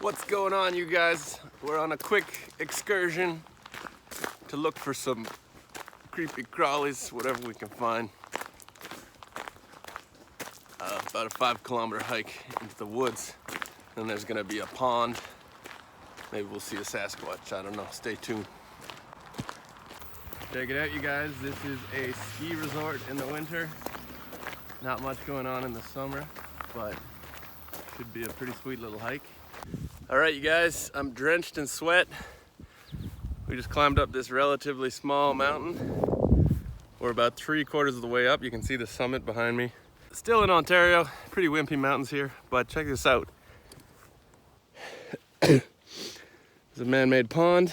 What's going on, you guys? We're on a quick excursion to look for some creepy crawlies, whatever we can find. About a 5-kilometer hike into the woods. Then there's gonna be a pond. Maybe we'll see a Sasquatch, I don't know. Stay tuned. Check it out, you guys. This is a ski resort in the winter. Not much going on in the summer, but should be a pretty sweet little hike. All right, you guys, I'm drenched in sweat. We just climbed up this relatively small mountain. We're about 3/4 of the way up. You can see the summit behind me. Still in Ontario, pretty wimpy mountains here, but check this out. There's a man-made pond,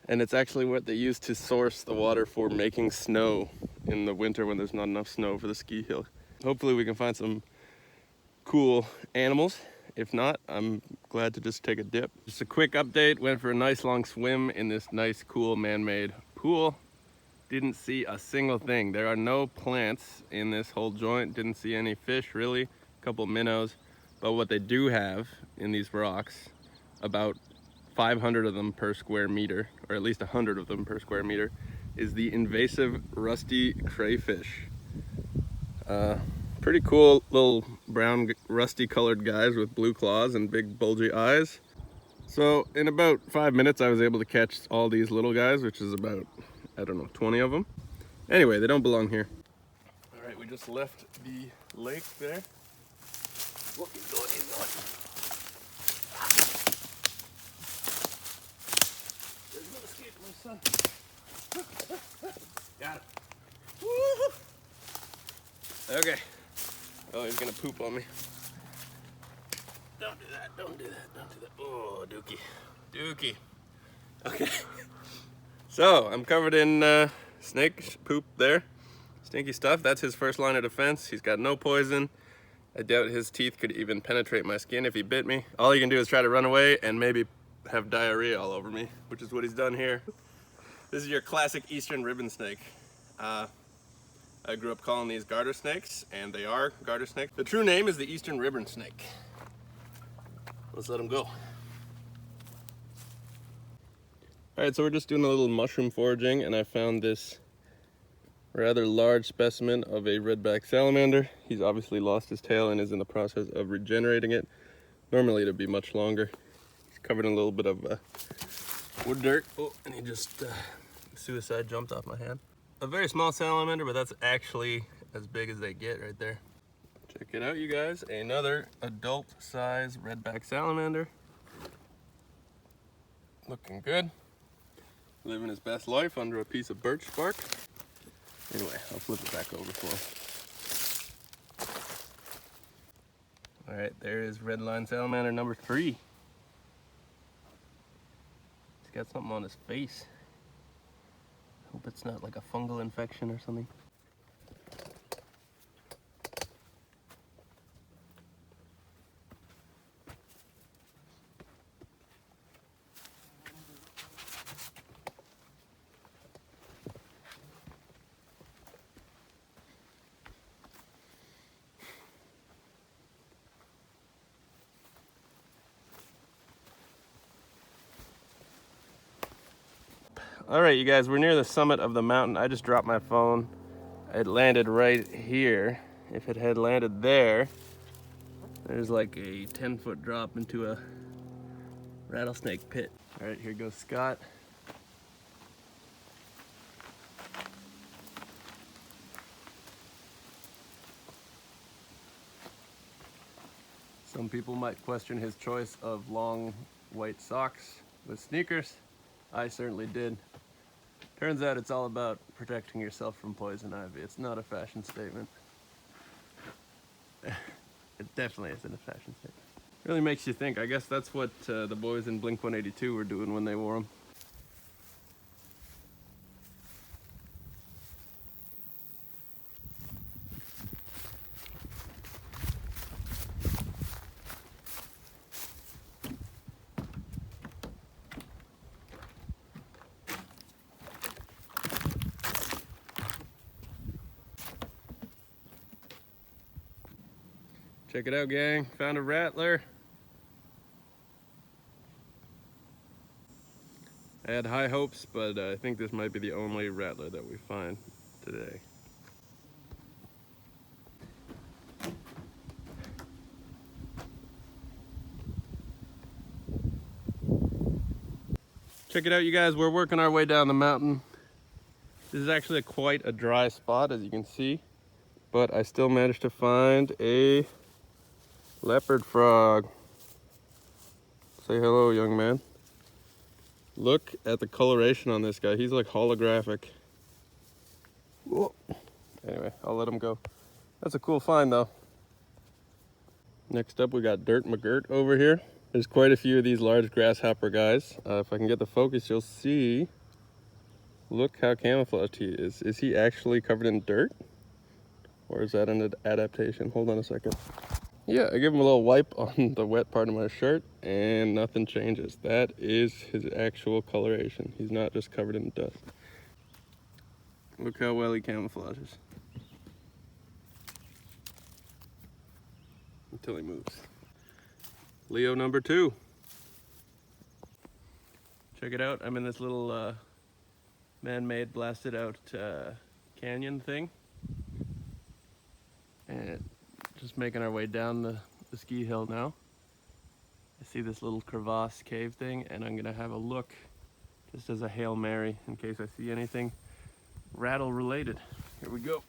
and it's actually what they use to source the water for making snow in the winter when there's not enough snow for the ski hill. Hopefully we can find some cool animals. If not, I'm glad to just take a dip. Just a quick update, went for a nice long swim in this nice cool man-made pool. Didn't see a single thing. There are no plants in this whole joint. Didn't see any fish really, a couple minnows. But what they do have in these rocks, about 500 of them per square meter, or at least 100 of them per square meter, is the invasive rusty crayfish. Pretty cool little brown rusty colored guys with blue claws and big bulgy eyes. So in about 5 minutes I was able to catch all these little guys, which is about, I don't know, 20 of them. Anyway, they don't belong here. All right, we just left the lake there. Whoa, he's going, he's going. There's no escape, my son. Got it. Woo-hoo. Okay. Oh, he's gonna poop on me. Don't do that, don't do that, don't do that. Oh, dookie. Dookie. Okay. So, I'm covered in snake poop there. Stinky stuff. That's his first line of defense. He's got no poison. I doubt his teeth could even penetrate my skin if he bit me. All he can do is try to run away and maybe have diarrhea all over me, which is what he's done here. This is your classic eastern ribbon snake. I grew up calling these garter snakes, and they are garter snakes. The true name is the eastern ribbon snake. Let's let him go. All right, so we're just doing a little mushroom foraging, and I found this rather large specimen of a redback salamander. He's obviously lost his tail and is in the process of regenerating it. Normally it'd be much longer. He's covered in a little bit of wood dirt. Oh, and he just suicide jumped off my hand. A very small salamander, but that's actually as big as they get right there. Check it out, you guys. Another adult size redback salamander. Looking good. Living his best life under a piece of birch bark. Anyway, I'll flip it back over for him. All right, there is redline salamander number 3. He's got something on his face. Hope it's not like a fungal infection or something. All right, you guys, we're near the summit of the mountain. I just dropped my phone. It landed right here. If it had landed there, there's like a 10-foot drop into a rattlesnake pit. All right, here goes Scott. Some people might question his choice of long white socks with sneakers. I certainly did. Turns out it's all about protecting yourself from poison ivy. It's not a fashion statement. It definitely isn't a fashion statement. Really makes you think. I guess that's what the boys in Blink-182 were doing when they wore them. Check it out, gang. Found a rattler. I had high hopes, but I think this might be the only rattler that we find today. Check it out, you guys. We're working our way down the mountain. This is actually quite a dry spot, as you can see, but I still managed to find a leopard frog. Say hello, young man. Look at the coloration on this guy. He's like holographic. Whoa. Anyway, I'll let him go. That's a cool find, though. Next up, we got Dirt McGirt over here. There's quite a few of these large grasshopper guys. If I can get the focus, you'll see. Look how camouflaged he is. Is he actually covered in dirt? Or is that an adaptation? Hold on a second. Yeah, I give him a little wipe on the wet part of my shirt and nothing changes. That is his actual coloration. He's not just covered in dust. Look how well he camouflages. Until he moves. Leo number 2. Check it out. I'm in this little man-made blasted out canyon thing. And just making our way down the ski hill now. I see this little crevasse cave thing, and I'm gonna have a look just as a Hail Mary in case I see anything rattle related. Here we go.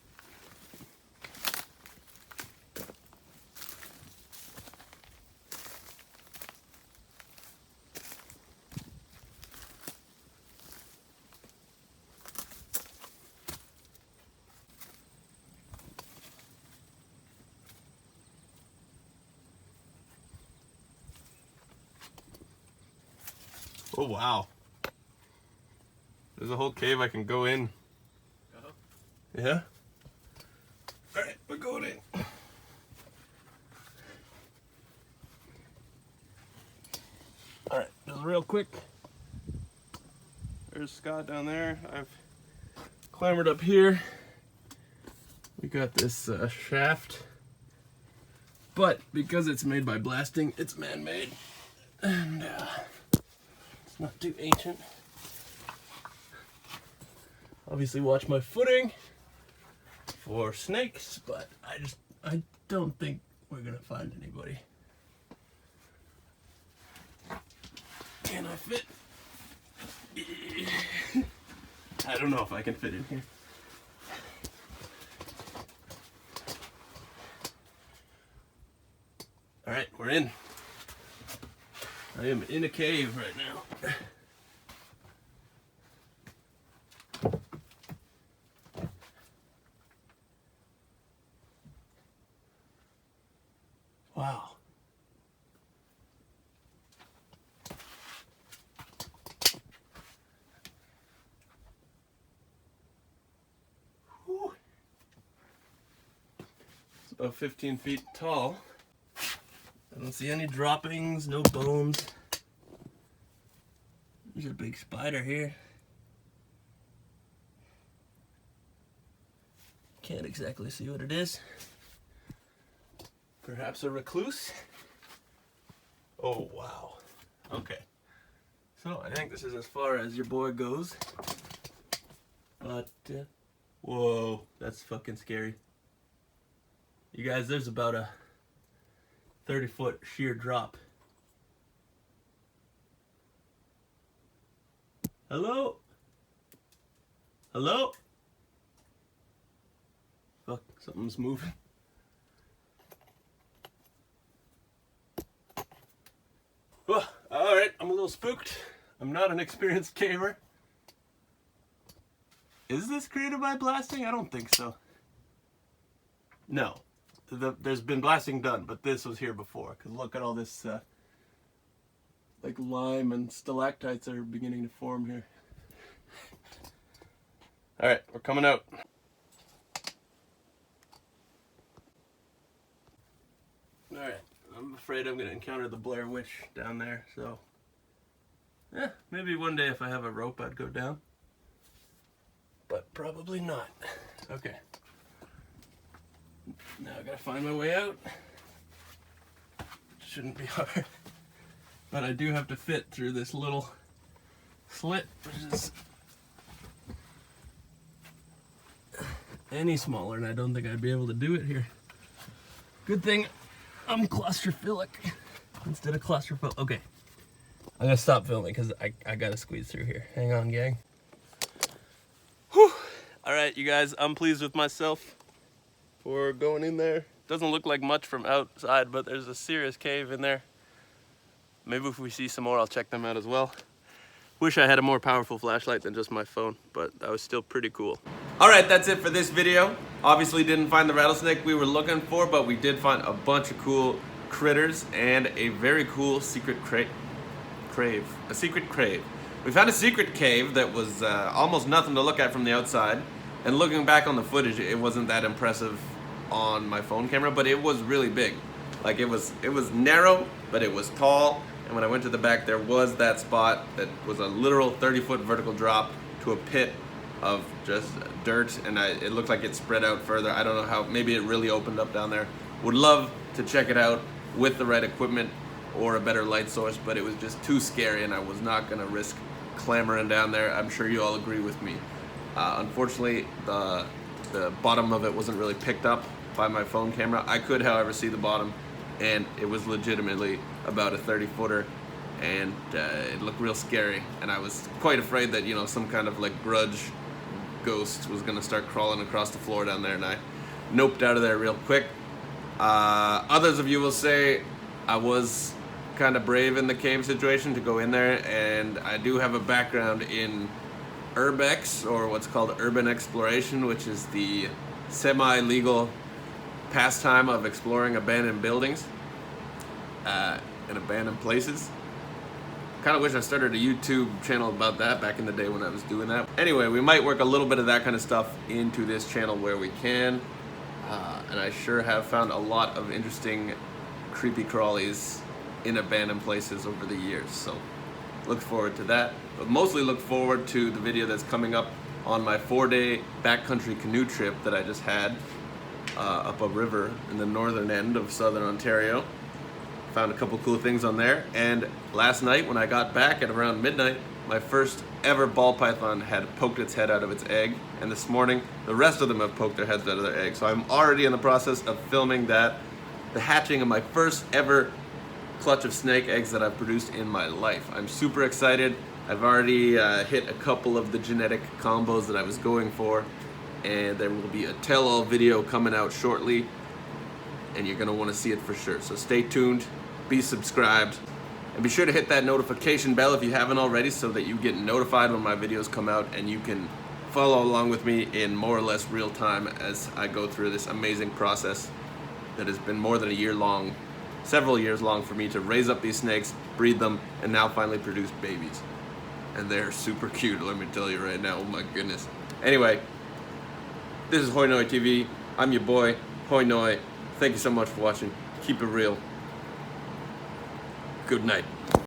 Oh wow. There's a whole cave I can go in. Yeah? Alright, we're going in. Alright, just real quick. There's Scott down there. I've clambered up here. We got this shaft. But because it's made by blasting, it's man-made. And it's not too ancient. Obviously watch my footing for snakes, but I don't think we're gonna find anybody. Can I fit? I don't know if I can fit in here. All right, we're in. I am in a cave right now. Wow. Whew. It's about 15 feet tall. I don't see any droppings, no bones. There's a big spider here. Can't exactly see what it is. Perhaps a recluse? Oh, wow. Okay. So, I think this is as far as your boy goes. But, whoa, that's fucking scary. You guys, there's about a 30-foot sheer drop. Hello? Hello? Fuck, something's moving. Well, alright, I'm a little spooked. I'm not an experienced caver. Is this created by blasting? I don't think so. No. There's been blasting done, but this was here before. Because look at all this like lime and stalactites that are beginning to form here. Alright, we're coming out. Alright, I'm afraid I'm going to encounter the Blair Witch down there, so... yeah, maybe one day if I have a rope I'd go down. But probably not. Okay. Now I gotta find my way out. Shouldn't be hard. But I do have to fit through this little slit, which is any smaller, and I don't think I'd be able to do it here. Good thing I'm claustrophilic instead of claustrophobic. Okay, I'm gonna stop filming because I gotta squeeze through here. Hang on, gang. Whew. All right, you guys, I'm pleased with myself for going in there. Doesn't look like much from outside, but there's a serious cave in there. Maybe if we see some more, I'll check them out as well. Wish I had a more powerful flashlight than just my phone, but that was still pretty cool. All right, that's it for this video. Obviously didn't find the rattlesnake we were looking for, but we did find a bunch of cool critters and a very cool secret crave. A secret crave. We found a secret cave that was almost nothing to look at from the outside. And looking back on the footage, it wasn't that impressive on my phone camera, but it was really big. Like it was narrow, but it was tall. And when I went to the back, there was that spot that was a literal 30-foot vertical drop to a pit of just dirt, and it looked like it spread out further. I don't know how, maybe it really opened up down there. Would love to check it out with the right equipment or a better light source, but it was just too scary and I was not gonna risk clambering down there. I'm sure you all agree with me. Unfortunately, the bottom of it wasn't really picked up by my phone camera. I could, however, see the bottom, and it was legitimately about a 30-footer, and it looked real scary, and I was quite afraid that, you know, some kind of like grudge ghost was gonna start crawling across the floor down there, and I noped out of there real quick. Others of you will say I was kind of brave in the cave situation to go in there, and I do have a background in urbex, or what's called urban exploration, which is the semi-legal pastime of exploring abandoned buildings and abandoned places. Kind of wish I started a YouTube channel about that back in the day when I was doing that. Anyway, we might work a little bit of that kind of stuff into this channel where we can, and I sure have found a lot of interesting creepy crawlies in abandoned places over the years, so look forward to that. But mostly look forward to the video that's coming up on my 4-day backcountry canoe trip that I just had up a river in the northern end of southern Ontario. Found a couple cool things on there, and last night when I got back at around midnight, my first ever ball python had poked its head out of its egg, and this morning the rest of them have poked their heads out of their egg. So I'm already in the process of filming that, the hatching of my first ever clutch of snake eggs that I've produced in my life. I'm super excited. I've already hit a couple of the genetic combos that I was going for, and there will be a tell-all video coming out shortly, and you're gonna wanna see it for sure. So stay tuned, be subscribed, and be sure to hit that notification bell if you haven't already so that you get notified when my videos come out and you can follow along with me in more or less real time as I go through this amazing process that has been more than a year long, several years long for me to raise up these snakes, breed them, and now finally produce babies. And they're super cute, let me tell you right now, oh my goodness. Anyway, this is Hoi Noi TV. I'm your boy, Hoi Noi. Thank you so much for watching. Keep it real. Good night.